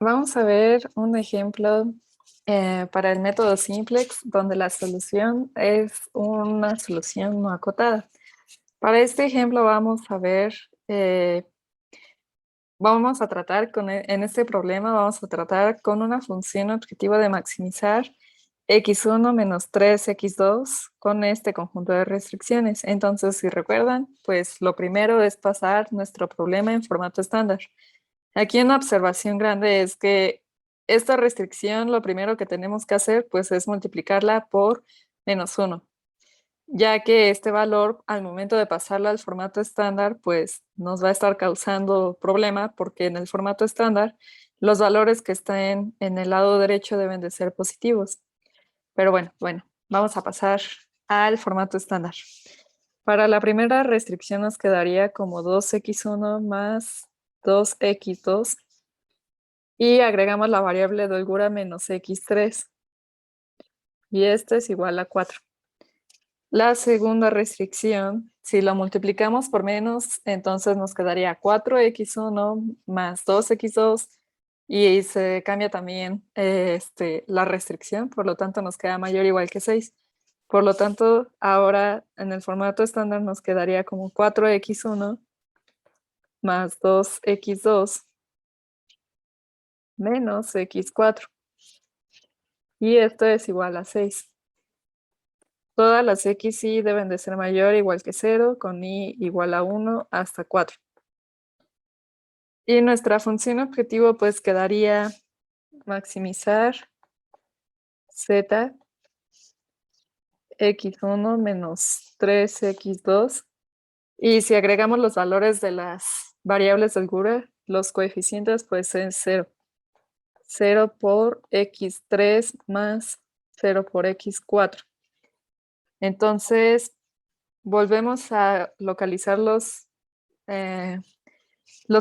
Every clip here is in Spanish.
Vamos a ver un ejemplo para el método simplex, donde la solución es una solución no acotada. Para este ejemplo eh, vamos a tratar en este problema vamos a tratar con una función objetiva de maximizar x1 menos 3x2 con este conjunto de restricciones. Entonces, si recuerdan, pues lo primero es pasar nuestro problema en formato estándar. Aquí una observación grande es que esta restricción, lo primero que tenemos que hacer, pues es multiplicarla por -1, ya que este valor, al momento de pasarla al formato estándar, pues nos va a estar causando problema, porque en el formato estándar, los valores que están en el lado derecho deben de ser positivos. Pero bueno, vamos a pasar al formato estándar. Para la primera restricción nos quedaría como 2x1 más 2x2 y agregamos la variable de holgura menos x3 y esto es igual a 4. La segunda restricción, si lo multiplicamos por menos, entonces nos quedaría 4x1 más 2x2 y se cambia también la restricción, por lo tanto nos queda mayor o igual que 6. Por lo tanto, ahora en el formato estándar nos quedaría como 4x1 más 2x2 menos x4. Y esto es igual a 6. Todas las x y deben de ser mayor o igual que 0, con y igual a 1 hasta 4. Y nuestra función objetivo pues quedaría maximizar z x1 menos 3x2. Y si agregamos los valores de las variables de holgura, los coeficientes pues es 0. 0 por x3 más 0 por x4. Entonces, volvemos a localizar los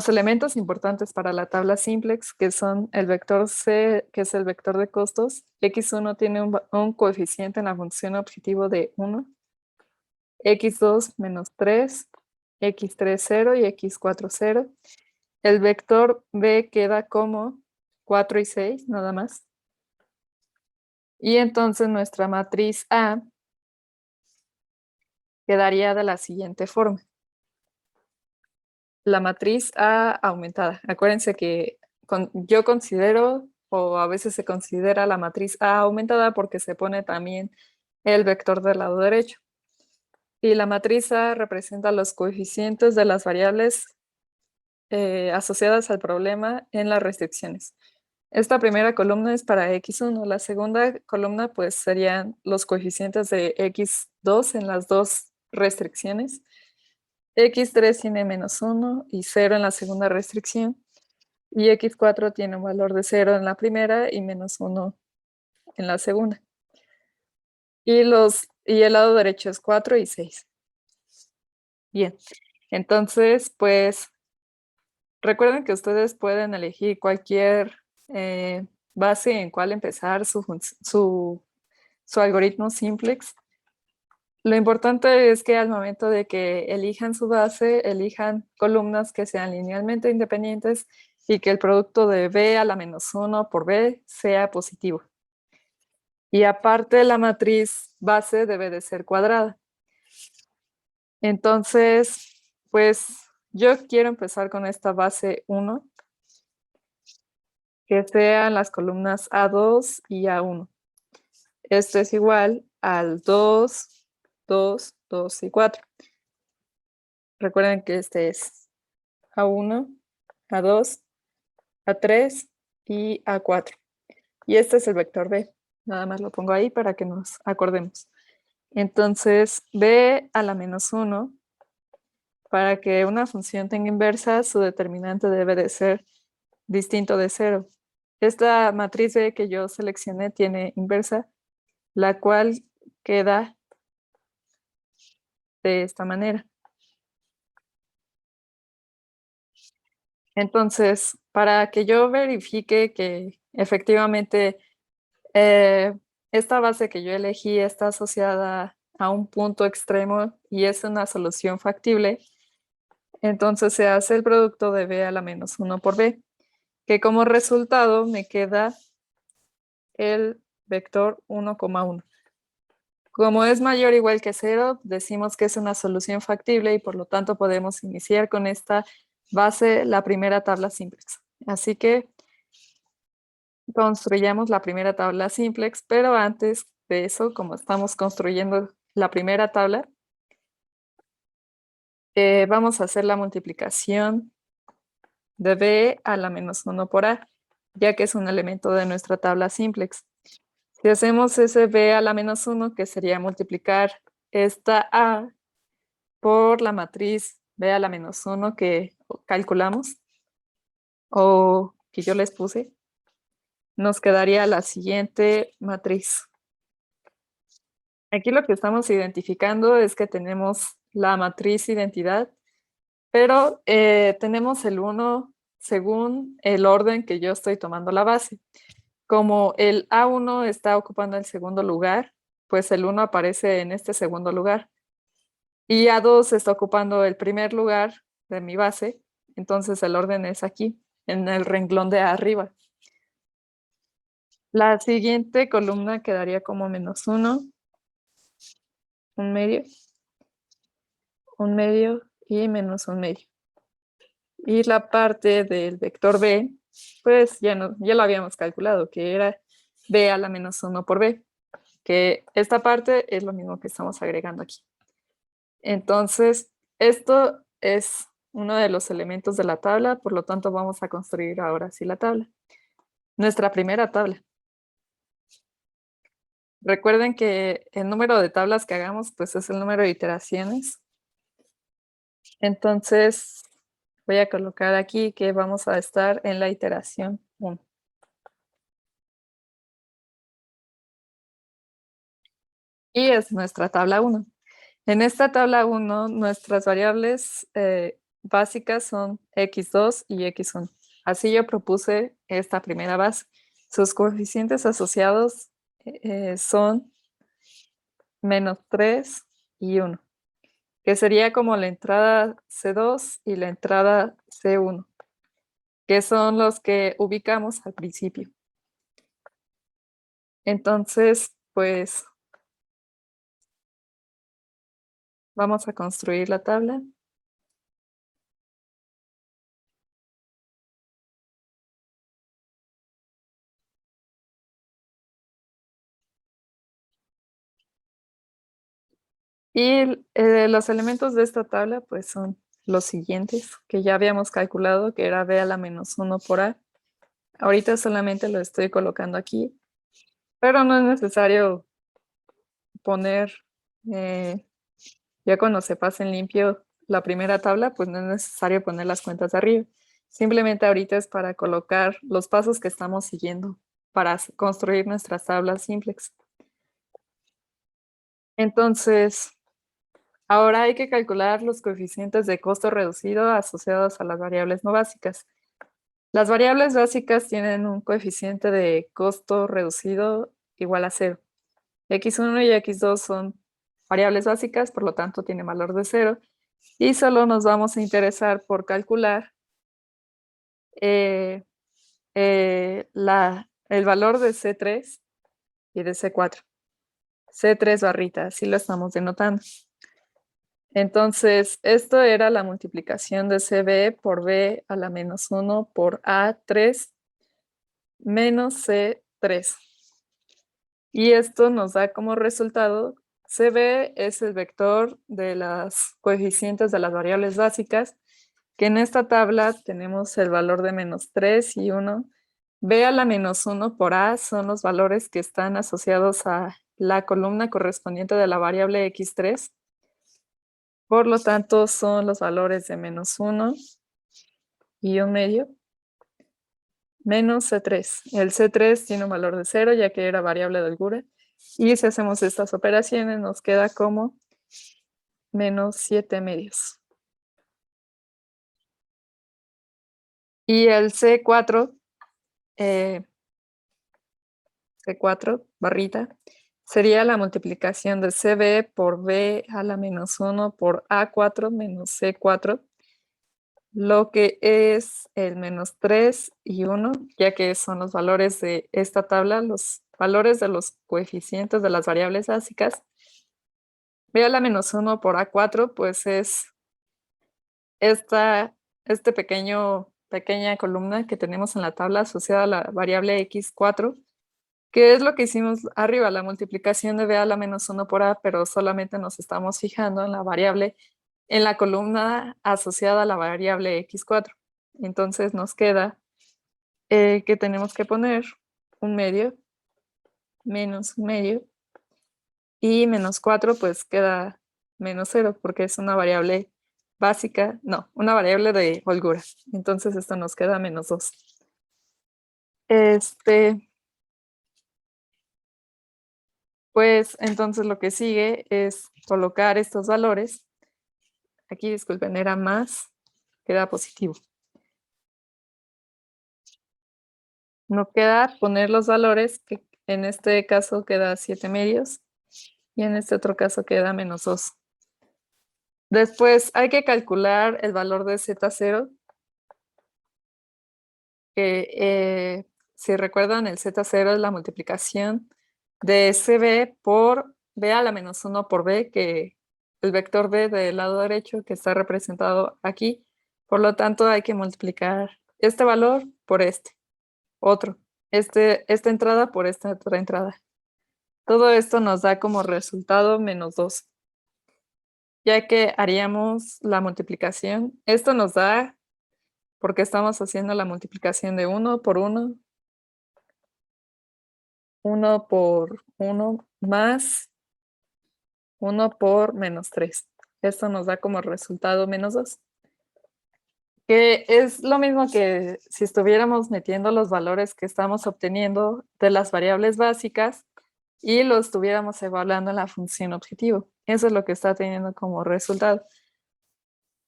elementos importantes para la tabla simplex, que son el vector c, que es el vector de costos. x1 tiene un coeficiente en la función objetivo de 1, x2 menos 3, x3 0 y x4 0. El vector b queda como 4 y 6, nada más. Y entonces nuestra matriz A quedaría de la siguiente forma. La matriz A aumentada. Acuérdense que yo considero, o a veces se considera la matriz A aumentada porque se pone también el vector del lado derecho. Y la matriz A representa los coeficientes de las variables asociadas al problema en las restricciones. Esta primera columna es para x1, la segunda columna pues serían los coeficientes de x2 en las dos restricciones. x3 tiene -1 y 0 en la segunda restricción, y x4 tiene un valor de 0 en la primera y -1 en la segunda. Y el lado derecho es 4 y 6. Bien, entonces pues recuerden que ustedes pueden elegir cualquier base en cuál empezar su algoritmo simplex. Lo importante es que al momento de que elijan su base, elijan columnas que sean linealmente independientes y que el producto de b a la -1 por b sea positivo. Y aparte, la matriz base debe de ser cuadrada. Entonces, pues yo quiero empezar con esta base 1, que sean las columnas A2 y A1. Esto es igual al 2, 2, 2 y 4. Recuerden que este es A1, A2, A3 y A4. Y este es el vector B. Nada más lo pongo ahí para que nos acordemos. Entonces, B a la -1, para que una función tenga inversa, su determinante debe de ser distinto de 0. Esta matriz B que yo seleccioné tiene inversa, la cual queda de esta manera. Entonces, para que yo verifique que efectivamente esta base que yo elegí está asociada a un punto extremo y es una solución factible, entonces se hace el producto de b a la -1 por b. que como resultado me queda el vector 1,1. Como es mayor o igual que 0, decimos que es una solución factible y por lo tanto podemos iniciar con esta base la primera tabla simplex. Así que construyamos la primera tabla simplex, pero antes de eso, como estamos construyendo la primera tabla, vamos a hacer la multiplicación de b a la menos 1 por a, ya que es un elemento de nuestra tabla simplex. Si hacemos ese b a la menos 1, que sería multiplicar esta a por la matriz b a la menos 1 que calculamos, o que yo les puse, nos quedaría la siguiente matriz. Aquí lo que estamos identificando es que tenemos la matriz identidad, pero tenemos el 1 según el orden que yo estoy tomando la base. Como el A1 está ocupando el segundo lugar, pues el 1 aparece en este segundo lugar. Y A2 está ocupando el primer lugar de mi base, entonces el orden es aquí, en el renglón de arriba. La siguiente columna quedaría como menos 1, un medio y menos un medio. Y la parte del vector b, pues ya lo habíamos calculado, que era b a la menos 1 por b, que esta parte es lo mismo que estamos agregando aquí. Entonces, esto es uno de los elementos de la tabla, por lo tanto vamos a construir ahora sí la tabla. Nuestra primera tabla. Recuerden que el número de tablas que hagamos, pues es el número de iteraciones. Entonces, voy a colocar aquí que vamos a estar en la iteración 1. Y es nuestra tabla 1. En esta tabla 1, nuestras variables básicas son x2 y x1. Así yo propuse esta primera base. Sus coeficientes asociados son menos 3 y 1, que sería como la entrada C2 y la entrada C1, que son los que ubicamos al principio. Entonces, pues, vamos a construir la tabla. Y los elementos de esta tabla pues son los siguientes, que ya habíamos calculado, que era b a la menos 1 por a. Ahorita solamente lo estoy colocando aquí, pero no es necesario poner, ya cuando se pase en limpio la primera tabla, pues no es necesario poner las cuentas de arriba. Simplemente ahorita es para colocar los pasos que estamos siguiendo para construir nuestras tablas simplex. Entonces, ahora hay que calcular los coeficientes de costo reducido asociados a las variables no básicas. Las variables básicas tienen un coeficiente de costo reducido igual a 0. x1 y x2 son variables básicas, por lo tanto tienen valor de 0. Y solo nos vamos a interesar por calcular el valor de C3 y de C4. C3 barrita, así lo estamos denotando. Entonces, esto era la multiplicación de CB por B a la menos 1 por A3 menos C3. Y esto nos da como resultado, CB es el vector de los coeficientes de las variables básicas, que en esta tabla tenemos el valor de menos 3 y 1. B a la menos 1 por A son los valores que están asociados a la columna correspondiente de la variable x3. Por lo tanto, son los valores de menos 1 y un medio, menos C3. El C3 tiene un valor de 0, ya que era variable de holgura. Y si hacemos estas operaciones, nos queda como menos 7 medios. Y el C4, C4 barrita, sería la multiplicación de CB por B a la menos 1 por A4 menos C4. lo que es el -3 y 1, ya que son los valores de esta tabla, los valores de los coeficientes de las variables básicas. B a la -1 por A4, pues es este pequeña columna que tenemos en la tabla asociada a la variable x4, que es lo que hicimos arriba, la multiplicación de b a la -1 por a, pero solamente nos estamos fijando en la variable, en la columna asociada a la variable x4. Entonces nos queda que tenemos que poner un medio, menos un medio, y -4 pues queda -0, porque es una variable básica, no, una variable de holgura. Entonces esto nos queda -2. Pues entonces lo que sigue es colocar estos valores. Aquí, disculpen, era más, queda positivo. No queda poner los valores, que en este caso queda 7 medios, y en este otro caso queda -2. Después hay que calcular el valor de Z0, que si recuerdan, el Z0 es la multiplicación de CB por B a la -1 por B, que el vector B del lado derecho que está representado aquí. Por lo tanto, hay que multiplicar este valor por este, otro, esta entrada por esta otra entrada. Todo esto nos da como resultado -2, ya que haríamos la multiplicación. Esto nos da, porque estamos haciendo la multiplicación de 1 por 1, 1 por 1 más 1 por -3. Esto nos da como resultado -2. Que es lo mismo que si estuviéramos metiendo los valores que estamos obteniendo de las variables básicas y lo estuviéramos evaluando en la función objetivo. Eso es lo que está teniendo como resultado.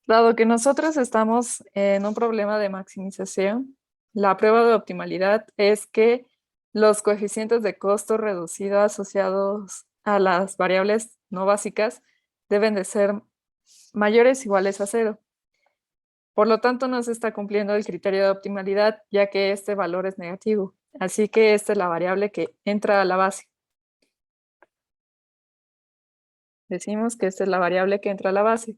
Dado que nosotros estamos en un problema de maximización, la prueba de optimalidad es que los coeficientes de costo reducido asociados a las variables no básicas deben de ser mayores o iguales a 0. Por lo tanto, no se está cumpliendo el criterio de optimalidad, ya que este valor es negativo. Así que esta es la variable que entra a la base. Decimos que esta es la variable que entra a la base.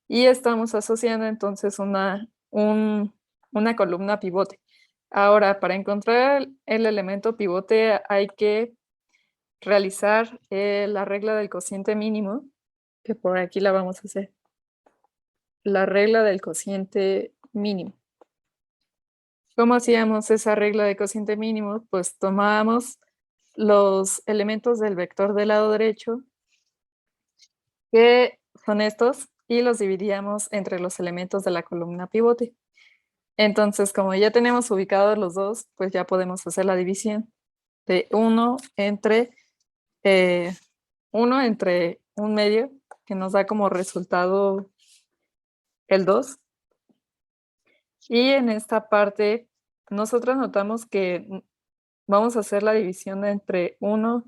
Y estamos asociando entonces una columna pivote. Ahora, para encontrar el elemento pivote hay que realizar la regla del cociente mínimo, que por aquí la vamos a hacer. La regla del cociente mínimo. ¿Cómo hacíamos esa regla de cociente mínimo? Pues tomábamos los elementos del vector del lado derecho, que son estos, y los dividíamos entre los elementos de la columna pivote. Entonces, como ya tenemos ubicados los dos, pues ya podemos hacer la división de 1 entre 1 medio, que nos da como resultado el 2. Y en esta parte, nosotros notamos que vamos a hacer la división entre 1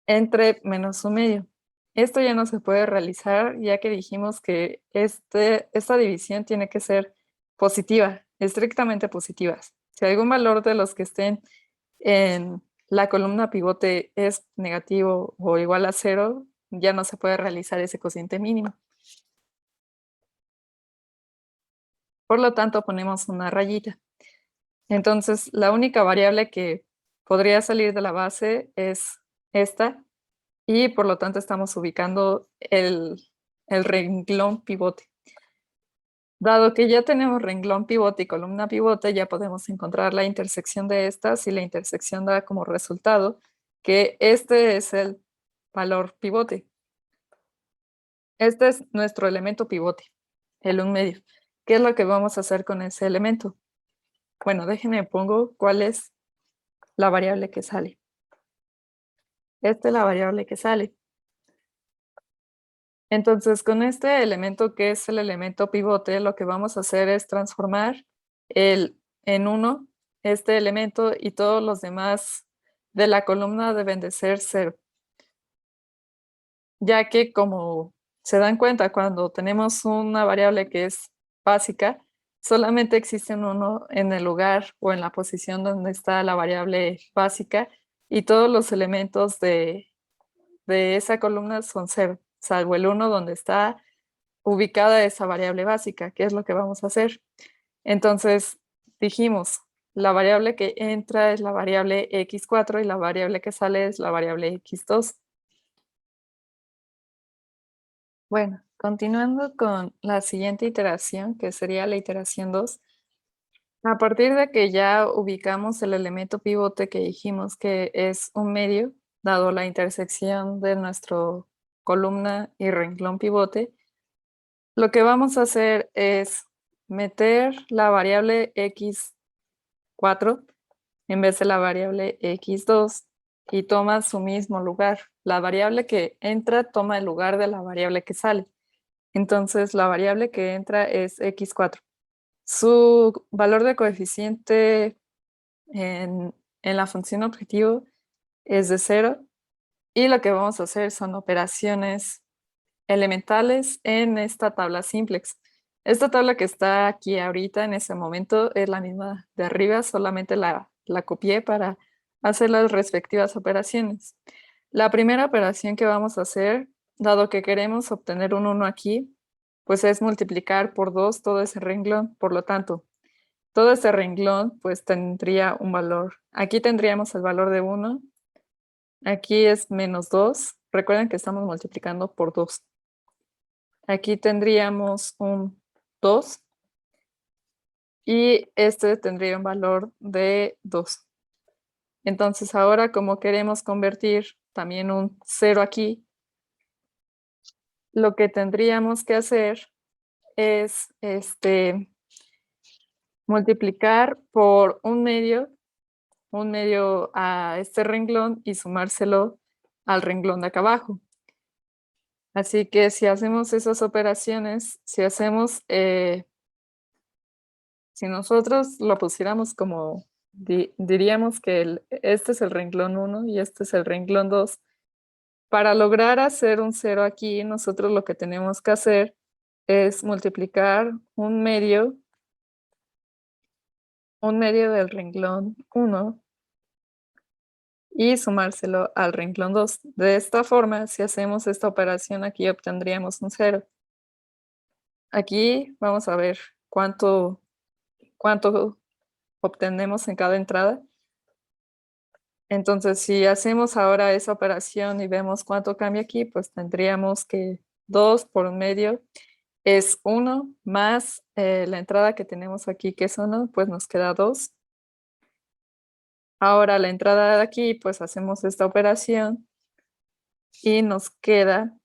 entre -1 medio. Esto ya no se puede realizar, ya que dijimos que esta división tiene que ser positiva, estrictamente positivas. Si algún valor de los que estén en la columna pivote es negativo o igual a 0, ya no se puede realizar ese cociente mínimo. Por lo tanto, ponemos una rayita. Entonces, la única variable que podría salir de la base es esta, y por lo tanto estamos ubicando el renglón pivote. Dado que ya tenemos renglón pivote y columna pivote, ya podemos encontrar la intersección de estas, y la intersección da como resultado que este es el valor pivote. Este es nuestro elemento pivote, el 1 medio. ¿Qué es lo que vamos a hacer con ese elemento? Bueno, déjenme pongo cuál es la variable que sale. Esta es la variable que sale. Entonces, con este elemento que es el elemento pivote, lo que vamos a hacer es transformar en 1 este elemento, y todos los demás de la columna deben de ser 0. Ya que, como se dan cuenta, cuando tenemos una variable que es básica, solamente existe un 1 en el lugar o en la posición donde está la variable básica y todos los elementos de esa columna son 0, salvo el 1 donde está ubicada esa variable básica, que es lo que vamos a hacer. Entonces, dijimos, la variable que entra es la variable x4 y la variable que sale es la variable x2. Bueno, continuando con la siguiente iteración, que sería la iteración 2, a partir de que ya ubicamos el elemento pivote que dijimos que es un medio, dado la intersección de nuestro columna y renglón pivote, lo que vamos a hacer es meter la variable x4 en vez de la variable x2 y toma su mismo lugar. La variable que entra toma el lugar de la variable que sale. Entonces, la variable que entra es x4. Su valor de coeficiente en la función objetivo es de 0 y lo que vamos a hacer son operaciones elementales en esta tabla simplex. Esta tabla que está aquí ahorita en ese momento es la misma de arriba, solamente la copié para hacer las respectivas operaciones. La primera operación que vamos a hacer, dado que queremos obtener un 1 aquí, pues es multiplicar por 2 todo ese renglón. Por lo tanto, todo ese renglón pues tendría un valor. Aquí tendríamos el valor de 1. Aquí es menos 2. Recuerden que estamos multiplicando por 2. Aquí tendríamos un 2 y este tendría un valor de 2. Entonces ahora como queremos convertir también un 0 aquí, lo que tendríamos que hacer es multiplicar por un medio a este renglón y sumárselo al renglón de acá abajo. Así que si hacemos esas operaciones, si nosotros lo pusiéramos como, diríamos que este es el renglón 1 y este es el renglón 2. Para lograr hacer un 0 aquí, nosotros lo que tenemos que hacer es multiplicar un medio del renglón 1 y sumárselo al renglón 2. De esta forma, si hacemos esta operación aquí, obtendríamos un 0. Aquí vamos a ver cuánto obtenemos en cada entrada. Entonces, si hacemos ahora esa operación y vemos cuánto cambia aquí, pues tendríamos que 2 por un medio es 1 más la entrada que tenemos aquí, que es 1, pues nos queda 2. Ahora la entrada de aquí, pues hacemos esta operación y nos queda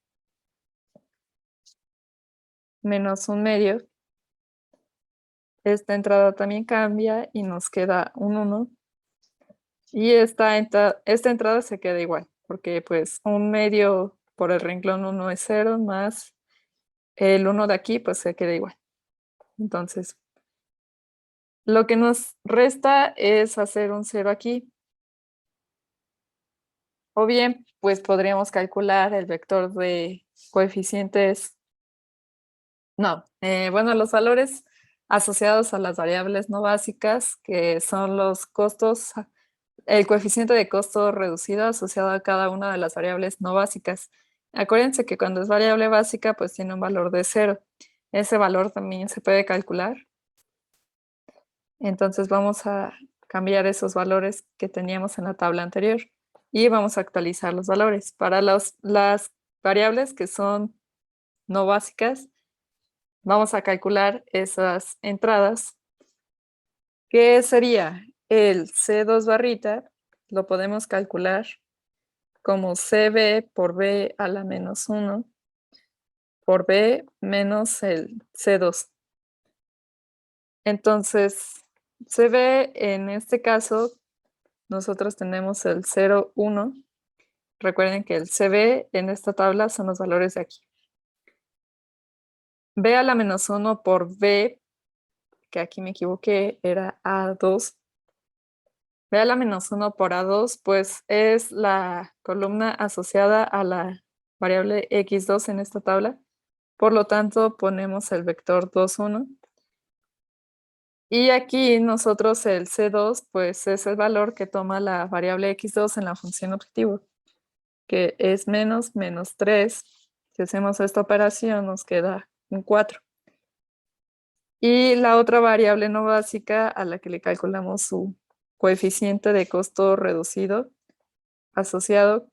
menos un medio. Esta entrada también cambia y nos queda un 1. Y esta entrada se queda igual, porque pues un medio por el renglón 1 es 0, más el 1 de aquí, pues se queda igual. Entonces, lo que nos resta es hacer un 0 aquí. O bien, pues podríamos calcular el vector de coeficientes. No, bueno, los valores asociados a las variables no básicas, que son los costos, el coeficiente de costo reducido asociado a cada una de las variables no básicas. Acuérdense que cuando es variable básica, pues tiene un valor de 0. Ese valor también se puede calcular. Entonces vamos a cambiar esos valores que teníamos en la tabla anterior y vamos a actualizar los valores. Para las variables que son no básicas, vamos a calcular esas entradas, que sería el C2 barrita, lo podemos calcular como CB por B a la menos 1 por B menos el C2. Entonces, CB en este caso, nosotros tenemos el 0, 1. Recuerden que el CB en esta tabla son los valores de aquí. B a la menos 1 por B, que aquí me equivoqué, era A2. B a la menos 1 por A2, pues es la columna asociada a la variable x2 en esta tabla. Por lo tanto, ponemos el vector 2, 1. Y aquí nosotros el C2, pues es el valor que toma la variable x2 en la función objetivo, que es menos 3. Si hacemos esta operación nos queda un 4. Y la otra variable no básica a la que le calculamos su coeficiente de costo reducido asociado,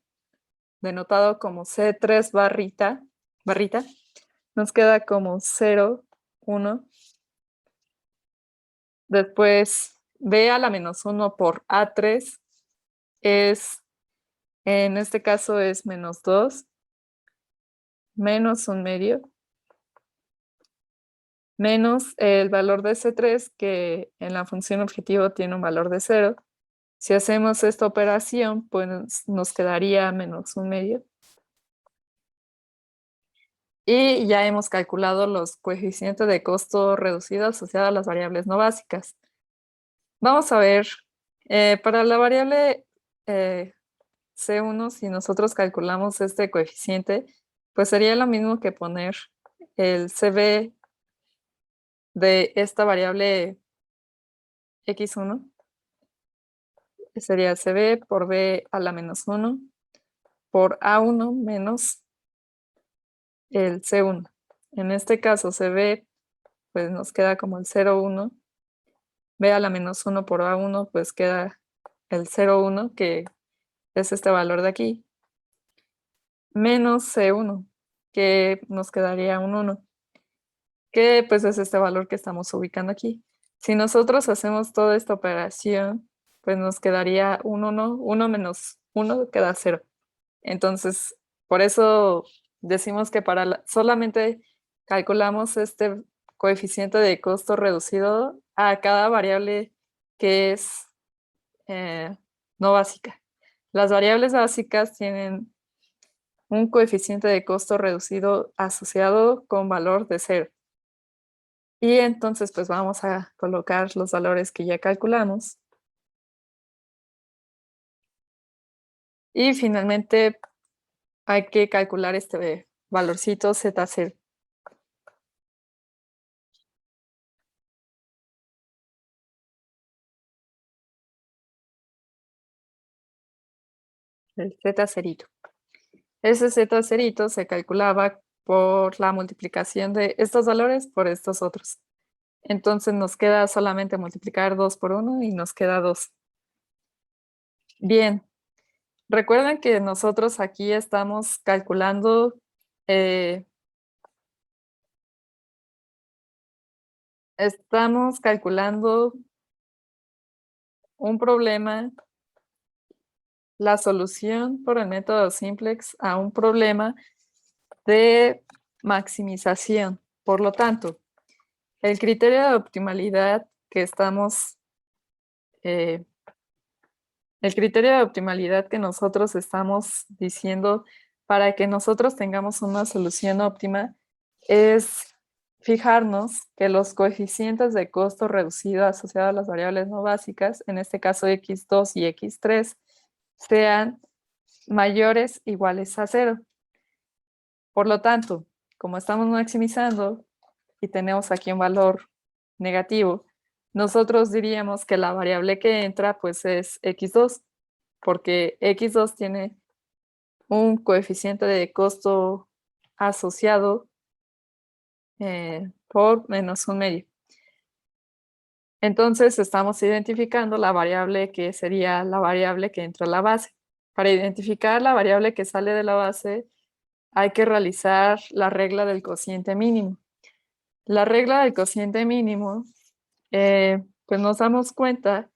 denotado como C3 barrita, nos queda como 0, 1. Después B a la menos 1 por A3 es, en este caso es menos 2, menos un medio, menos el valor de C3 que en la función objetivo tiene un valor de 0. Si hacemos esta operación, pues nos quedaría menos un medio. Y ya hemos calculado los coeficientes de costo reducido asociados a las variables no básicas. Vamos a ver, para la variable C1, si nosotros calculamos este coeficiente, pues sería lo mismo que poner el CB de esta variable x1, que sería CB por B a la menos 1 por A1 menos el C1. En este caso, CB, pues nos queda como el 0,1. B a la menos 1 por A1, pues queda el 0,1, que es este valor de aquí, menos C1, que nos quedaría un 1, que pues es este valor que estamos ubicando aquí. Si nosotros hacemos toda esta operación, pues nos quedaría un 1, 1 menos 1 queda 0. Entonces, por eso decimos que solamente calculamos este coeficiente de costo reducido a cada variable que es no básica. Las variables básicas tienen un coeficiente de costo reducido asociado con valor de 0. Y entonces, pues vamos a colocar los valores que ya calculamos. Y finalmente hay que calcular este valorcito Z0. El Z0. Ese Z0 se calculaba por la multiplicación de estos valores por estos otros. Entonces nos queda solamente multiplicar 2 por 1 y nos queda 2. Bien, recuerden que nosotros aquí estamos calculando un problema, la solución por el método simplex a un problema de maximización. Por lo tanto, el criterio de optimalidad que el criterio de optimalidad que nosotros estamos diciendo para que nosotros tengamos una solución óptima es fijarnos que los coeficientes de costo reducido asociados a las variables no básicas, en este caso x2 y x3, sean mayores o iguales a 0. Por lo tanto, como estamos maximizando y tenemos aquí un valor negativo, nosotros diríamos que la variable que entra pues es x2, porque x2 tiene un coeficiente de costo asociado por menos un medio. Entonces estamos identificando la variable que sería la variable que entra a la base. Para identificar la variable que sale de la base hay que realizar la regla del cociente mínimo. La regla del cociente mínimo, pues nos damos cuenta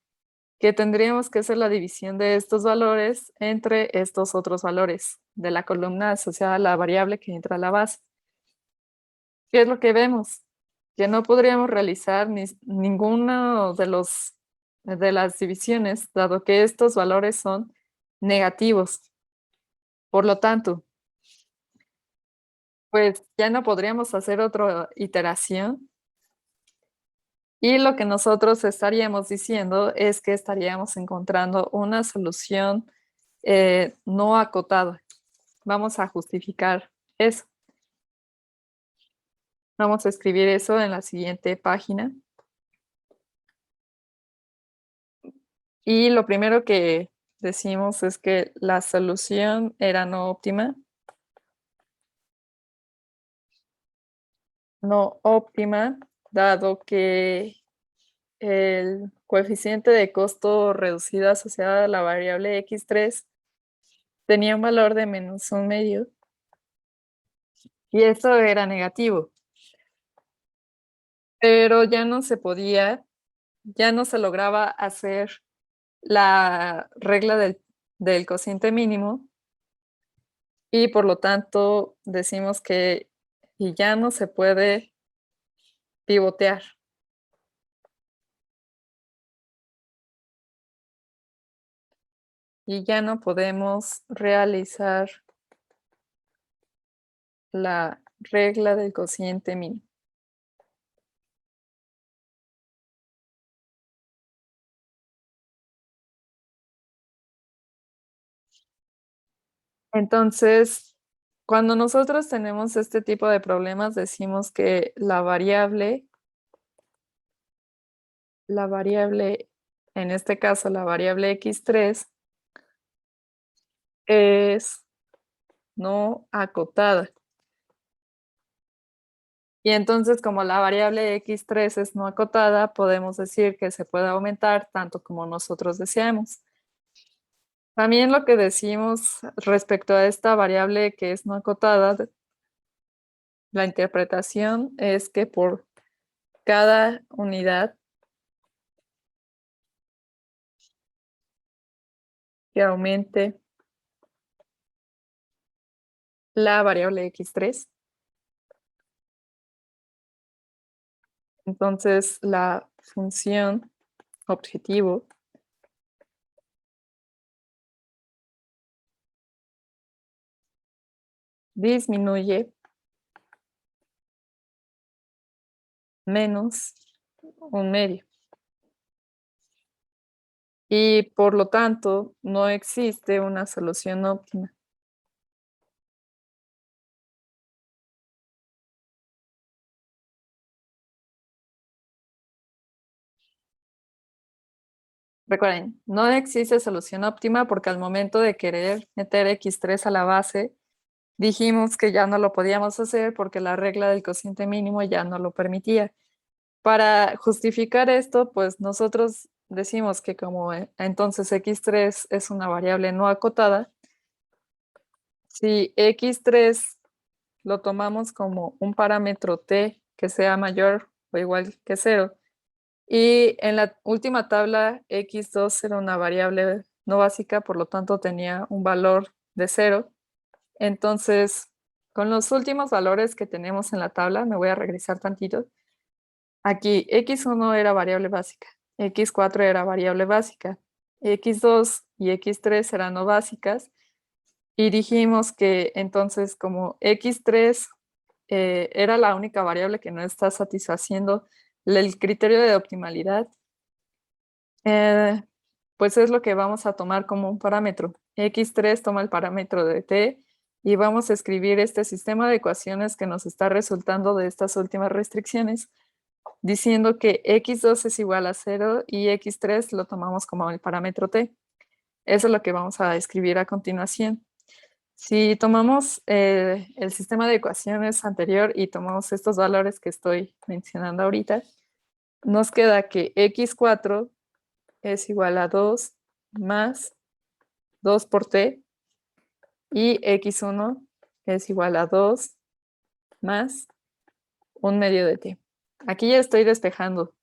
que tendríamos que hacer la división de estos valores entre estos otros valores de la columna asociada a la variable que entra a la base. ¿Qué es lo que vemos? Que no podríamos realizar ninguno de las divisiones, dado que estos valores son negativos. Por lo tanto, pues ya no podríamos hacer otra iteración. Y lo que nosotros estaríamos diciendo es que estaríamos encontrando una solución no acotada. Vamos a justificar eso. Vamos a escribir eso en la siguiente página. Y lo primero que decimos es que la solución era no óptima. No óptima, dado que el coeficiente de costo reducido asociado a la variable x3 tenía un valor de -1/2 y esto era negativo, pero ya no se podía, ya no se lograba hacer la regla del cociente mínimo y por lo tanto decimos que y ya no se puede pivotear. Y ya no podemos realizar la regla del cociente mínimo. Entonces, cuando nosotros tenemos este tipo de problemas, decimos que la variable, en este caso la variable x3, es no acotada. Y entonces, como la variable x3 es no acotada, podemos decir que se puede aumentar tanto como nosotros deseamos. También lo que decimos respecto a esta variable que es no acotada, la interpretación es que por cada unidad que aumente la variable x3, entonces la función objetivo disminuye menos 1/2. Y por lo tanto, no existe una solución óptima. Recuerden, no existe solución óptima porque al momento de querer meter x3 a la base, dijimos que ya no lo podíamos hacer porque la regla del cociente mínimo ya no lo permitía. Para justificar esto, pues nosotros decimos que como entonces x3 es una variable no acotada, si x3 lo tomamos como un parámetro t que sea mayor o igual que 0, y en la última tabla x2 era una variable no básica, por lo tanto tenía un valor de 0, entonces con los últimos valores que tenemos en la tabla, me voy a regresar tantito. Aquí x1 era variable básica, x4 era variable básica, x2 y x3 eran no básicas, y dijimos que entonces como x3 era la única variable que no está satisfaciendo el criterio de optimalidad, pues es lo que vamos a tomar como un parámetro. x3 toma el parámetro de t y vamos a escribir este sistema de ecuaciones que nos está resultando de estas últimas restricciones, diciendo que x2 es igual a 0 y x3 lo tomamos como el parámetro t. Eso es lo que vamos a escribir a continuación. Si tomamos el sistema de ecuaciones anterior y tomamos estos valores que estoy mencionando ahorita, nos queda que x4 es igual a 2 más 2 por t y x1 es igual a 2 más 1/2 de t. Aquí ya estoy despejando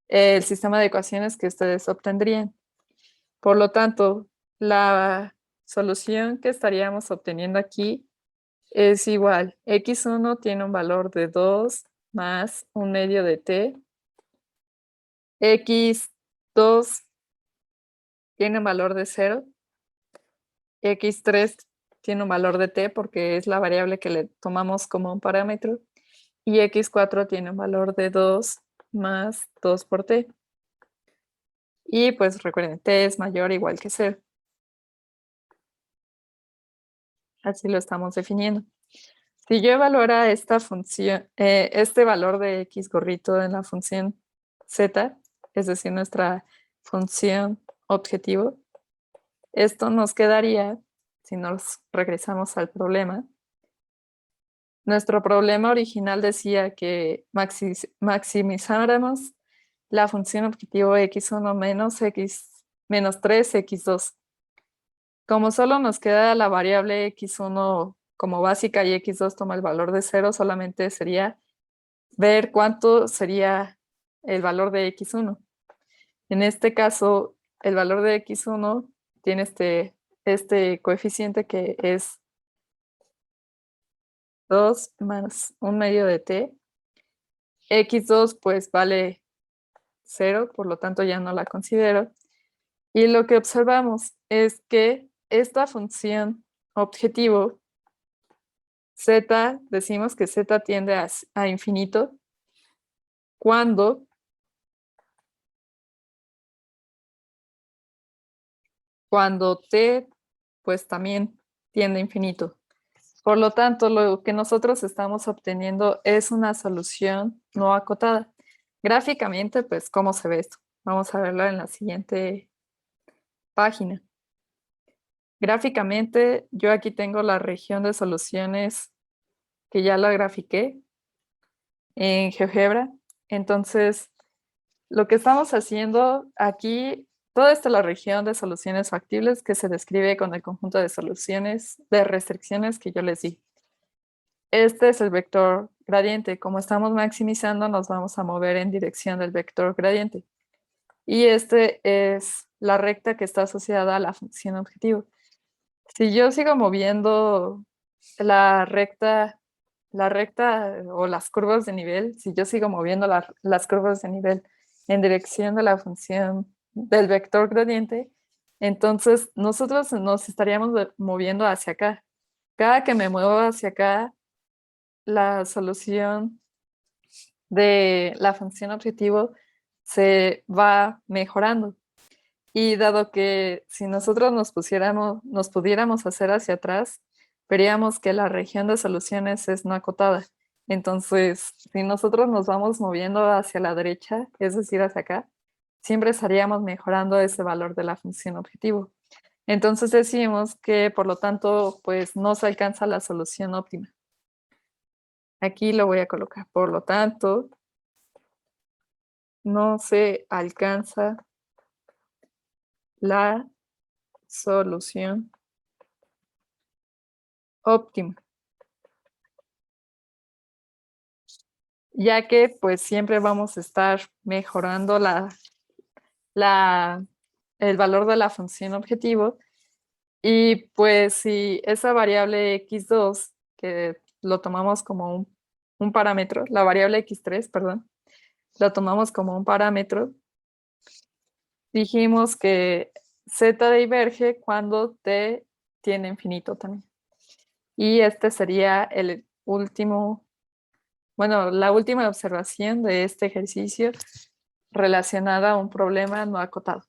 el sistema de ecuaciones que ustedes obtendrían. Por lo tanto, la solución que estaríamos obteniendo aquí es igual. x1 tiene un valor de 2 más 1/2 de t. x2 tiene un valor de 0. x3 tiene un valor de t porque es la variable que le tomamos como un parámetro. Y x4 tiene un valor de 2 más 2 por t. Y pues recuerden, t es mayor o igual que 0. Así lo estamos definiendo. Si yo evaluara esta función, este valor de x gorrito en la función z, es decir, nuestra función objetivo. Esto nos quedaría, si nos regresamos al problema, nuestro problema original decía que maximizáramos la función objetivo x1 menos x menos 3x2. Como solo nos queda la variable x1 como básica y x2 toma el valor de 0, solamente sería ver cuánto sería el valor de x1. En este caso, el valor de x1 tiene este coeficiente que es 2 más 1 medio de t. x2 pues vale 0, por lo tanto ya no la considero. Y lo que observamos es que esta función objetivo z, decimos que z tiende a infinito cuando t pues también tiende a infinito. Por lo tanto, lo que nosotros estamos obteniendo es una solución no acotada. Gráficamente, pues, ¿cómo se ve esto? Vamos a verlo en la siguiente página. Gráficamente, yo aquí tengo la región de soluciones que ya la grafiqué en GeoGebra. Entonces, lo que estamos haciendo aquí, toda esta es la región de soluciones factibles que se describe con el conjunto de soluciones de restricciones que yo les di. Este es el vector gradiente. Como estamos maximizando, nos vamos a mover en dirección del vector gradiente. Y este es la recta que está asociada a la función objetivo. Si yo sigo moviendo la recta o las curvas de nivel, si yo sigo moviendo las curvas de nivel en dirección de la función del vector gradiente, entonces nosotros nos estaríamos moviendo hacia acá. Cada que me muevo hacia acá, la solución de la función objetivo se va mejorando. Y dado que si nosotros nos pudiéramos hacer hacia atrás, veríamos que la región de soluciones es no acotada. Entonces, si nosotros nos vamos moviendo hacia la derecha, es decir, hacia acá, siempre estaríamos mejorando ese valor de la función objetivo. Entonces decimos que, por lo tanto, pues no se alcanza la solución óptima. Aquí lo voy a colocar. Por lo tanto, no se alcanza la solución óptima, ya que pues siempre vamos a estar mejorando el valor de la función objetivo. Y pues si esa variable x2, que lo tomamos como un parámetro, la variable x3, perdón, lo tomamos como un parámetro, dijimos que z diverge cuando t tiene infinito también. Y este sería el último, bueno, la última observación de este ejercicio relacionada a un problema no acotado.